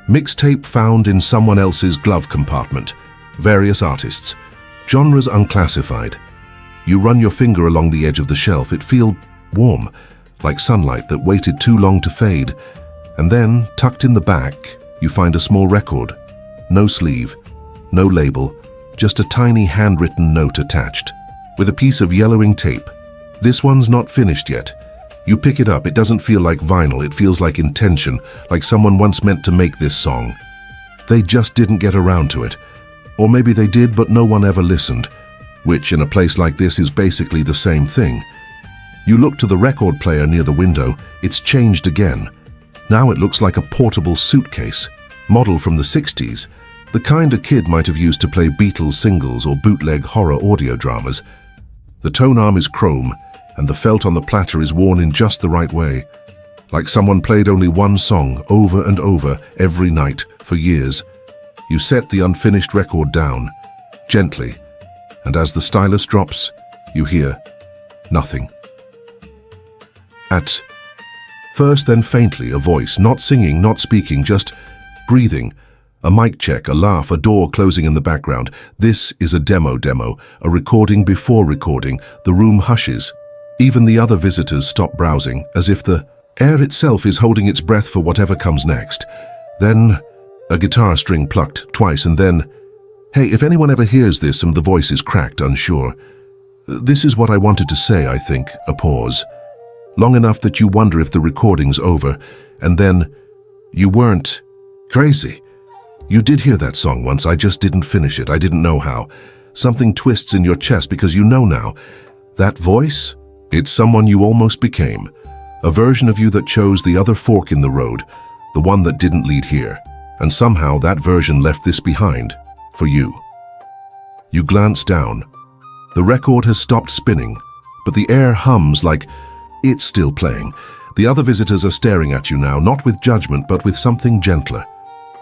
Mixtape Found in Someone Else's Glove Compartment. Various artists. Genres unclassified. You run your finger along the edge of the shelf. It feels warm, like sunlight that waited too long to fade. And then, tucked in the back, you find a small record. No sleeve, no label, just a tiny handwritten note attached, with a piece of yellowing tape. This one's not finished yet. You pick it up. It doesn't feel like vinyl. It feels like intention, like someone once meant to make this song. They just didn't get around to it. Or maybe they did, but no one ever listened, which in a place like this is basically the same thing. You look to the record player near the window. It's changed again. Now it looks like a portable suitcase, model from the 60s, the kind a kid might have used to play Beatles singles or bootleg horror audio dramas. The tone arm is chrome, and the felt on the platter is worn in just the right way, like someone played only one song over and over every night for years. You set the unfinished record down, gently, and as the stylus drops, you hear nothing. At first, then faintly, a voice, not singing, not speaking, just breathing. A mic check, a laugh, a door closing in the background. This is a demo, a recording before recording. The room hushes. Even the other visitors stop browsing, as if the air itself is holding its breath for whatever comes next. Then, a guitar string plucked twice, and then, hey, if anyone ever hears this and the voice is cracked, unsure. This is what I wanted to say, I think, a pause. Long enough that you wonder if the recording's over, and then, you weren't crazy. You did hear that song once, I just didn't finish it, I didn't know how. Something twists in your chest because you know now. That voice? It's someone you almost became. A version of you that chose the other fork in the road, the one that didn't lead here. And somehow that version left this behind, for you. You glance down. The record has stopped spinning, but the air hums like it's still playing. The other visitors are staring at you now, not with judgment, but with something gentler.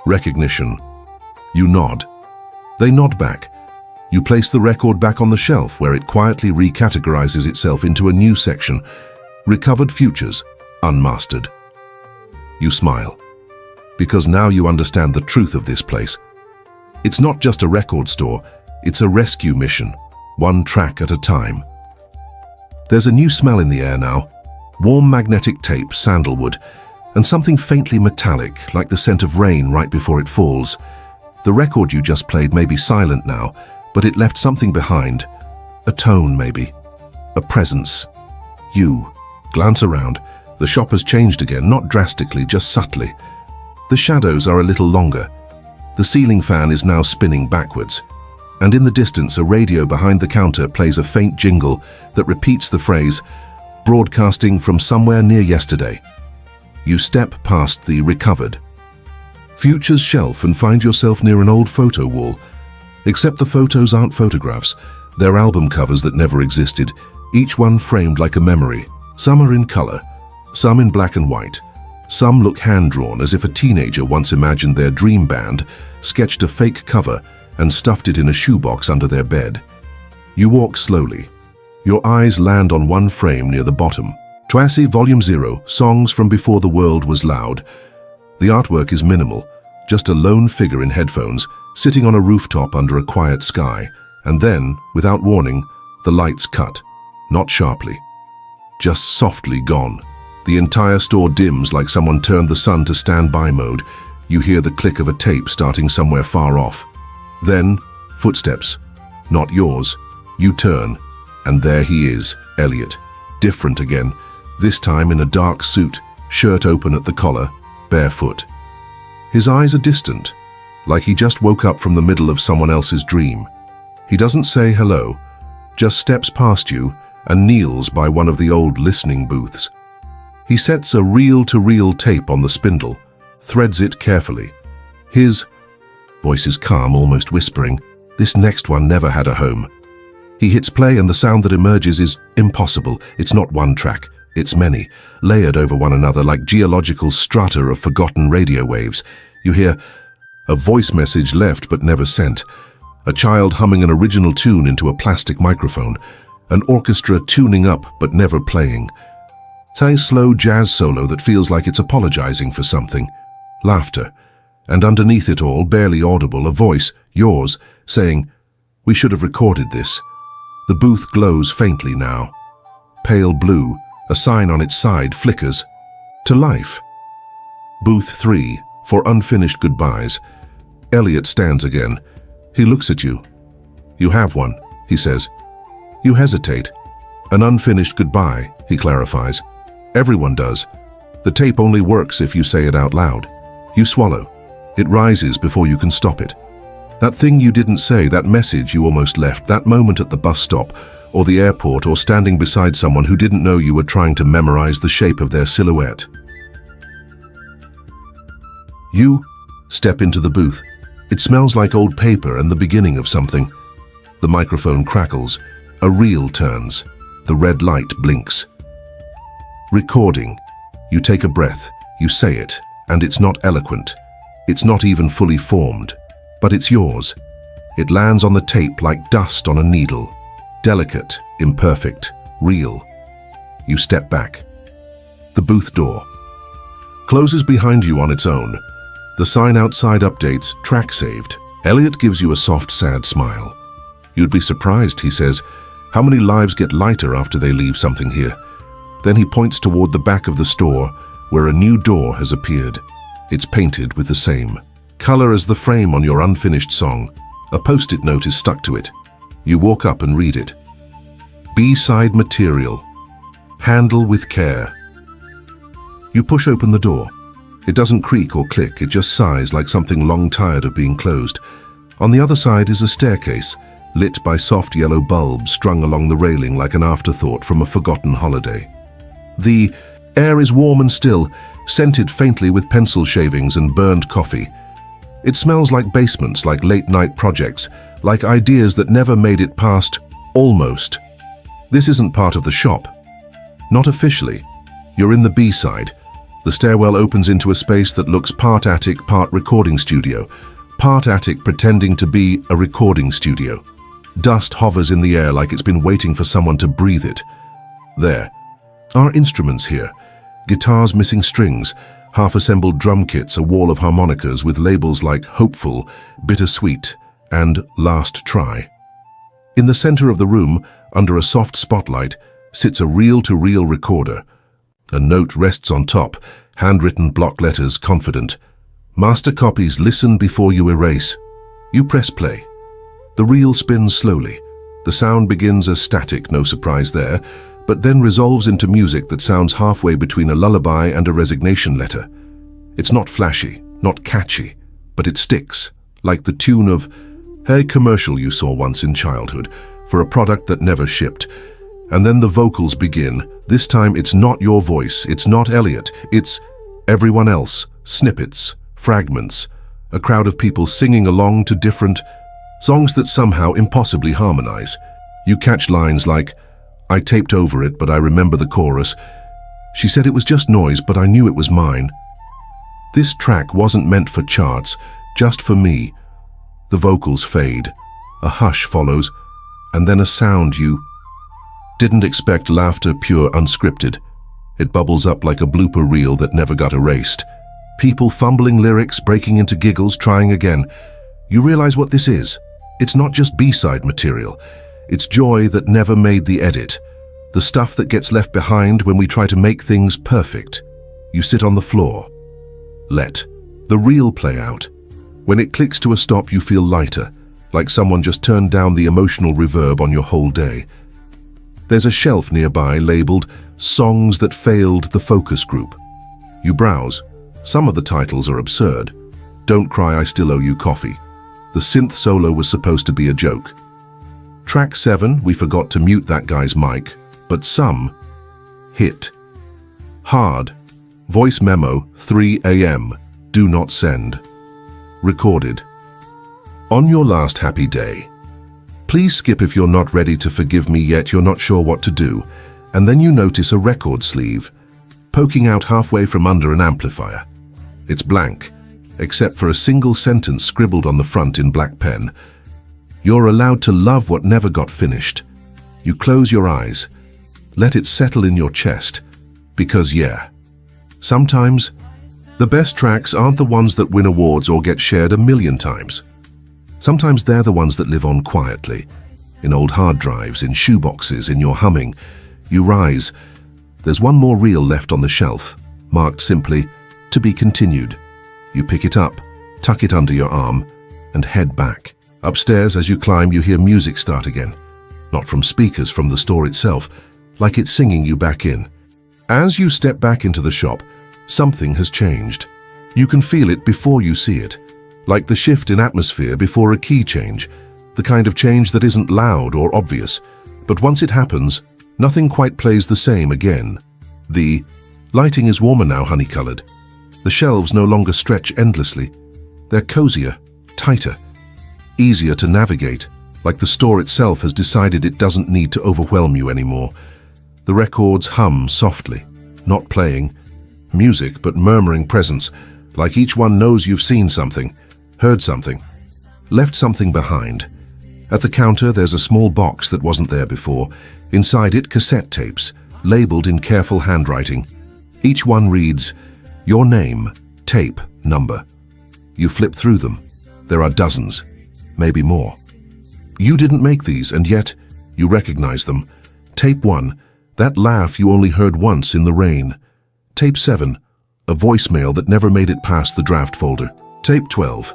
Recognition. You nod. They nod back. You place the record back on the shelf where it quietly recategorizes itself into a new section. Recovered futures, unmastered. You smile. Because now you understand the truth of this place. It's not just a record store, it's a rescue mission, one track at a time. There's a new smell in the air now. Warm magnetic tape, sandalwood, and something faintly metallic, like the scent of rain right before it falls. The record you just played may be silent now, but it left something behind. A tone, maybe. A presence. You. Glance around. The shop has changed again, not drastically, just subtly. The shadows are a little longer. The ceiling fan is now spinning backwards. And in the distance, a radio behind the counter plays a faint jingle that repeats the phrase, broadcasting from somewhere near yesterday. You step past the recovered futures shelf and find yourself near an old photo wall. Except the photos aren't photographs, they're album covers that never existed, each one framed like a memory. Some are in color, some in black and white. Some look hand-drawn, as if a teenager once imagined their dream band, sketched a fake cover, and stuffed it in a shoebox under their bed. You walk slowly. Your eyes land on one frame near the bottom. Twassi Volume 0, Songs from Before the World Was Loud. The artwork is minimal, just a lone figure in headphones, sitting on a rooftop under a quiet sky. And then, without warning, the lights cut. Not sharply. Just softly gone. The entire store dims like someone turned the sun to standby mode. You hear the click of a tape starting somewhere far off. Then, footsteps. Not yours. You turn, and there he is, Elliot. Different again. This time in a dark suit, shirt open at the collar, barefoot. His eyes are distant, like he just woke up from the middle of someone else's dream. He doesn't say hello, just steps past you and kneels by one of the old listening booths. He sets a reel-to-reel tape on the spindle, threads it carefully. His voice is calm, almost whispering. This next one never had a home. He hits play and the sound that emerges is impossible. It's not one track. It's many, layered over one another like geological strata of forgotten radio waves. You hear a voice message left but never sent, a child humming an original tune into a plastic microphone, an orchestra tuning up but never playing. A slow jazz solo that feels like it's apologizing for something. Laughter. And underneath it all, barely audible, a voice, yours, saying, "We should have recorded this." The booth glows faintly now. Pale blue. A sign on its side flickers. To life. Booth 3, for unfinished goodbyes. Elliot stands again. He looks at you. "You have one," he says. You hesitate. "An unfinished goodbye," he clarifies. "Everyone does. The tape only works if you say it out loud." You swallow. It rises before you can stop it. That thing you didn't say, that message you almost left, that moment at the bus stop, or the airport, or standing beside someone who didn't know you were trying to memorize the shape of their silhouette. You step into the booth. It smells like old paper and the beginning of something. The microphone crackles. A reel turns. The red light blinks. Recording. You take a breath. You say it, and it's not eloquent. It's not even fully formed, but it's yours. It lands on the tape like dust on a needle. Delicate, imperfect, real. You step back. The booth door closes behind you on its own. The sign outside updates, track saved. Elliot gives you a soft, sad smile. You'd be surprised, he says, how many lives get lighter after they leave something here. Then he points toward the back of the store, where a new door has appeared. It's painted with the same color as the frame on your unfinished song. A post-it note is stuck to it. You walk up and read it. B-side material. Handle with care. You push open the door. It doesn't creak or click, it just sighs like something long tired of being closed. On the other side is a staircase, lit by soft yellow bulbs strung along the railing like an afterthought from a forgotten holiday. The air is warm and still, scented faintly with pencil shavings and burned coffee. It smells like basements, like late-night projects, like ideas that never made it past almost. This isn't part of the shop. Not officially. You're in the B-side. The stairwell opens into a space that looks part attic, part recording studio. Part attic pretending to be a recording studio. Dust hovers in the air like it's been waiting for someone to breathe it. There are instruments here. Guitars missing strings, half-assembled drum kits, a wall of harmonicas with labels like Hopeful, Bittersweet, and Last Try. In the center of the room, under a soft spotlight, sits a reel-to-reel recorder. A note rests on top, handwritten block letters, confident. Master copies, listen before you erase. You press play. The reel spins slowly. The sound begins as static, no surprise there, but then resolves into music that sounds halfway between a lullaby and a resignation letter. It's not flashy, not catchy, but it sticks, like the tune of a commercial you saw once in childhood, for a product that never shipped. And then the vocals begin. This time it's not your voice, it's not Elliot, it's everyone else, snippets, fragments, a crowd of people singing along to different songs that somehow impossibly harmonize. You catch lines like, I taped over it, but I remember the chorus. She said it was just noise, but I knew it was mine. This track wasn't meant for charts, just for me. The vocals fade. A hush follows, and then a sound you didn't expect, laughter pure, unscripted. It bubbles up like a blooper reel that never got erased. People fumbling lyrics, breaking into giggles, trying again. You realize what this is. It's not just B-side material. It's joy that never made the edit. The stuff that gets left behind when we try to make things perfect. You sit on the floor. Let the reel play out. When it clicks to a stop, you feel lighter, like someone just turned down the emotional reverb on your whole day. There's a shelf nearby labeled Songs That Failed the Focus Group. You browse. Some of the titles are absurd. Don't Cry, I Still Owe You Coffee. The synth solo was supposed to be a joke. Track 7, we forgot to mute that guy's mic, but some hit. Hard. Voice memo, 3 a.m. Do not send. Recorded. On your last happy day. Please skip if you're not ready to forgive me yet, you're not sure what to do, and then you notice a record sleeve, poking out halfway from under an amplifier. It's blank, except for a single sentence scribbled on the front in black pen. You're allowed to love what never got finished. You close your eyes, let it settle in your chest, because yeah, sometimes the best tracks aren't the ones that win awards or get shared a million times. Sometimes they're the ones that live on quietly, in old hard drives, in shoeboxes, in your humming. You rise. There's one more reel left on the shelf, marked simply, to be continued. You pick it up, tuck it under your arm, and head back. Upstairs, as you climb, you hear music start again. Not from speakers, from the store itself, like it's singing you back in. As you step back into the shop, something has changed. You can feel it before you see it. Like the shift in atmosphere before a key change, the kind of change that isn't loud or obvious, but once it happens, nothing quite plays the same again. The lighting is warmer now, honey-colored. The shelves no longer stretch endlessly. They're cozier, tighter, easier to navigate, like the store itself has decided it doesn't need to overwhelm you anymore. The records hum softly, not playing music but murmuring presence, like each one knows you've seen something, heard something, left something behind. At the counter there's a small box that wasn't there before. Inside it, cassette tapes, labeled in careful handwriting. Each one reads, your name, tape, number. You flip through them. There are dozens, maybe more. You didn't make these, and yet you recognize them. Tape 1, that laugh you only heard once in the rain. Tape 7, a voicemail that never made it past the draft folder. Tape 12,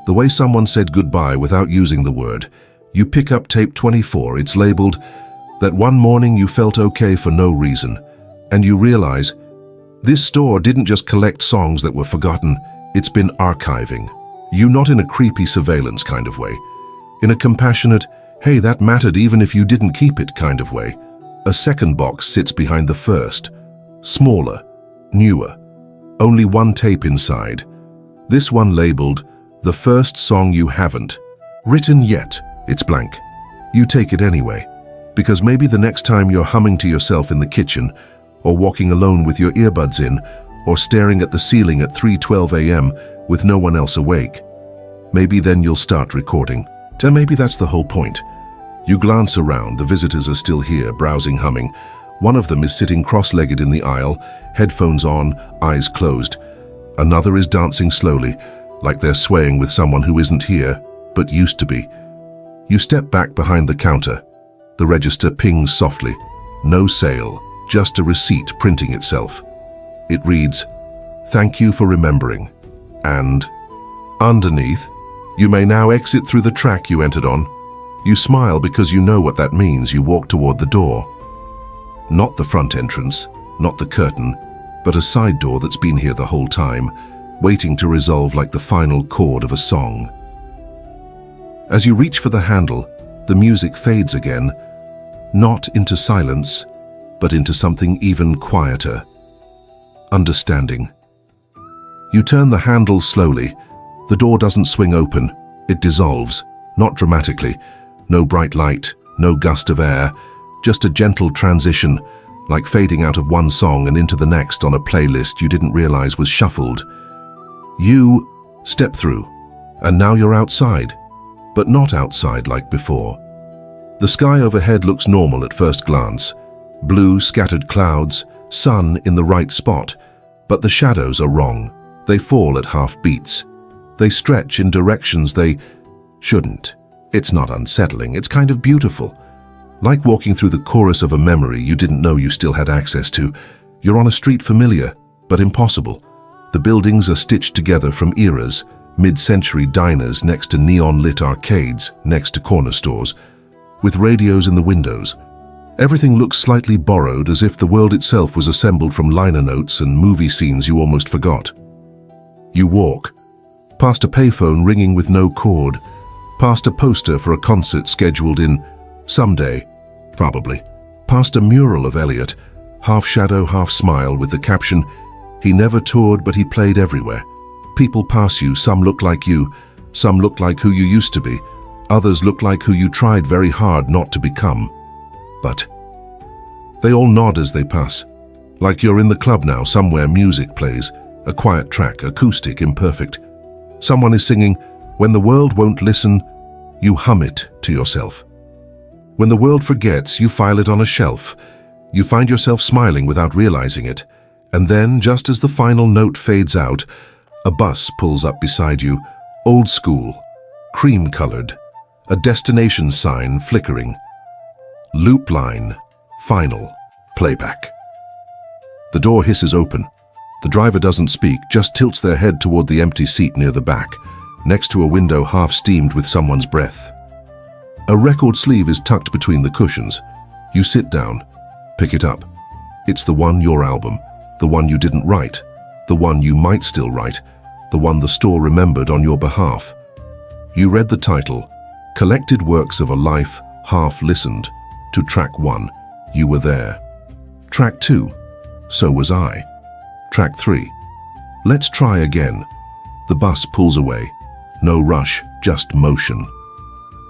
the way someone said goodbye without using the word. You pick up tape 24, it's labeled, that one morning you felt okay for no reason. And you realize, this store didn't just collect songs that were forgotten, it's been archiving. You not in a creepy surveillance kind of way. In a compassionate, hey, that mattered even if you didn't keep it kind of way. A second box sits behind the first. Smaller, newer. Only one tape inside. This one labeled, the first song you haven't written yet. It's blank. You take it anyway, because maybe the next time you're humming to yourself in the kitchen, or walking alone with your earbuds in, or staring at the ceiling at 3:12 a.m. with no one else awake, maybe then you'll start recording. And maybe that's the whole point. You glance around, the visitors are still here, browsing, humming. One of them is sitting cross-legged in the aisle, headphones on, eyes closed. Another is dancing slowly, like they're swaying with someone who isn't here, but used to be. You step back behind the counter. The register pings softly. No sale, just a receipt printing itself. It reads, "Thank you for remembering." And underneath, "You may now exit through the track you entered on." You smile because you know what that means. You walk toward the door. Not the front entrance, not the curtain, but a side door that's been here the whole time, waiting to resolve like the final chord of a song. As you reach for the handle, the music fades again, not into silence, but into something even quieter. Understanding. You turn the handle slowly. The door doesn't swing open. It dissolves, not dramatically. No bright light, no gust of air, just a gentle transition, like fading out of one song and into the next on a playlist you didn't realize was shuffled. You step through, and now you're outside, but not outside like before. The sky overhead looks normal at first glance. Blue, scattered clouds, sun in the right spot, but the shadows are wrong. They fall at half beats. They stretch in directions they shouldn't. It's not unsettling, it's kind of beautiful. Like walking through the chorus of a memory you didn't know you still had access to. You're on a street familiar, but impossible. The buildings are stitched together from eras, mid-century diners next to neon-lit arcades next to corner stores, with radios in the windows. Everything looks slightly borrowed, as if the world itself was assembled from liner notes and movie scenes you almost forgot. You walk, past a payphone ringing with no cord, past a poster for a concert scheduled in someday, probably, past a mural of Elliot, half shadow, half smile, with the caption, "He never toured, but he played everywhere." People pass you, some look like you, some look like who you used to be, others look like who you tried very hard not to become. But they all nod as they pass, like you're in the club now. Somewhere music plays, a quiet track, acoustic, imperfect. Someone is singing, "When the world won't listen," you hum it to yourself. When the world forgets, you file it on a shelf. You find yourself smiling without realizing it. And then, just as the final note fades out, a bus pulls up beside you, old school, cream-colored, a destination sign flickering. Loop line, final, playback. The door hisses open. The driver doesn't speak, just tilts their head toward the empty seat near the back, next to a window half-steamed with someone's breath. A record sleeve is tucked between the cushions. You sit down, pick it up. It's the one, your album, the one you didn't write, the one you might still write, the one the store remembered on your behalf. You read the title, Collected Works of a Life, Half Listened, to track 1, You Were There. Track 2, So Was I. Track 3, Let's try again. The bus pulls away. No rush, just motion.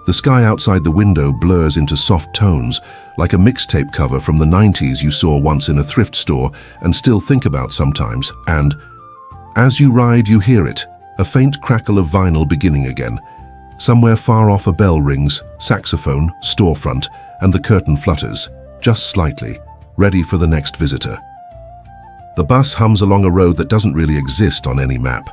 The sky outside the window blurs into soft tones, like a mixtape cover from the 90s you saw once in a thrift store and still think about sometimes. And as you ride, you hear it, a faint crackle of vinyl beginning again. Somewhere far off a bell rings, saxophone, storefront, and the curtain flutters, just slightly, ready for the next visitor. The bus hums along a road that doesn't really exist on any map,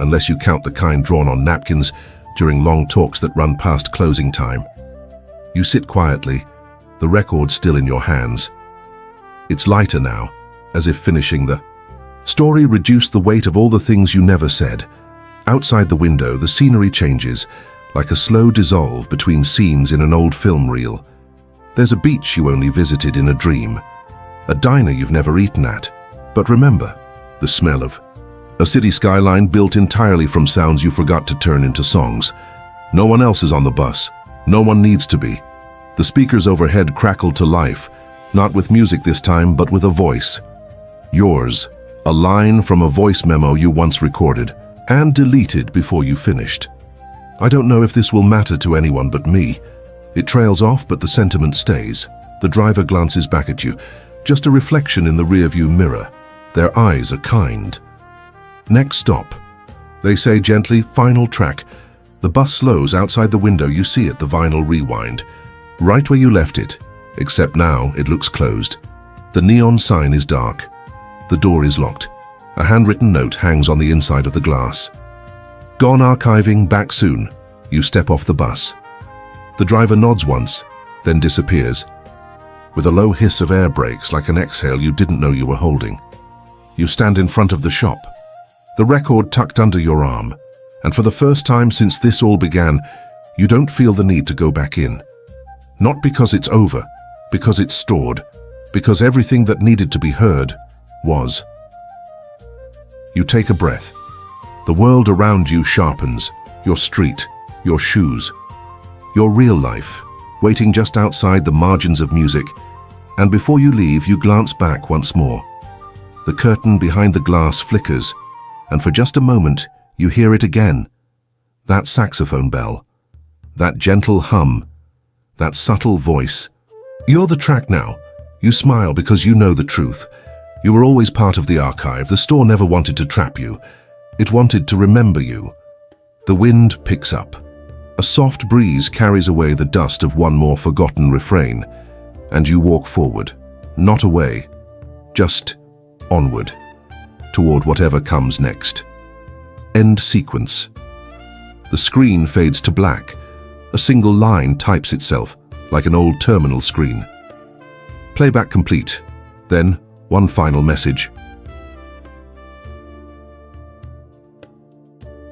unless you count the kind drawn on napkins during long talks that run past closing time. You sit quietly, the record still in your hands. It's lighter now, as if finishing the story reduced the weight of all the things you never said. Outside the window, the scenery changes, like a slow dissolve between scenes in an old film reel. There's a beach you only visited in a dream, a diner you've never eaten at, but remember, the smell of a city skyline built entirely from sounds you forgot to turn into songs. No one else is on the bus. No one needs to be. The speakers overhead crackle to life, not with music this time, but with a voice. Yours, a line from a voice memo you once recorded and deleted before you finished. I don't know if this will matter to anyone but me. It trails off, but the sentiment stays. The driver glances back at you, just a reflection in the rearview mirror. Their eyes are kind. Next stop. They say gently, final track. The bus slows outside the window. You see it, the vinyl rewind. Right where you left it, except now it looks closed. The neon sign is dark. The door is locked. A handwritten note hangs on the inside of the glass. Gone archiving, back soon. You step off the bus. The driver nods once, then disappears. With a low hiss of air brakes, like an exhale you didn't know you were holding. You stand in front of the shop, the record tucked under your arm, and for the first time since this all began, you don't feel the need to go back in. Not because it's over, because it's stored, because everything that needed to be heard was. You take a breath. The world around you sharpens, your street, your shoes, your real life, waiting just outside the margins of music, and before you leave, you glance back once more. The curtain behind the glass flickers, and for just a moment, you hear it again. That saxophone bell, that gentle hum, that subtle voice. You're the track now. You smile because you know the truth. You were always part of the archive. The store never wanted to trap you. It wanted to remember you. The wind picks up. A soft breeze carries away the dust of one more forgotten refrain, and you walk forward, not away, just onward, toward whatever comes next. End sequence. The screen fades to black. A single line types itself, like an old terminal screen. Playback complete. Then, one final message.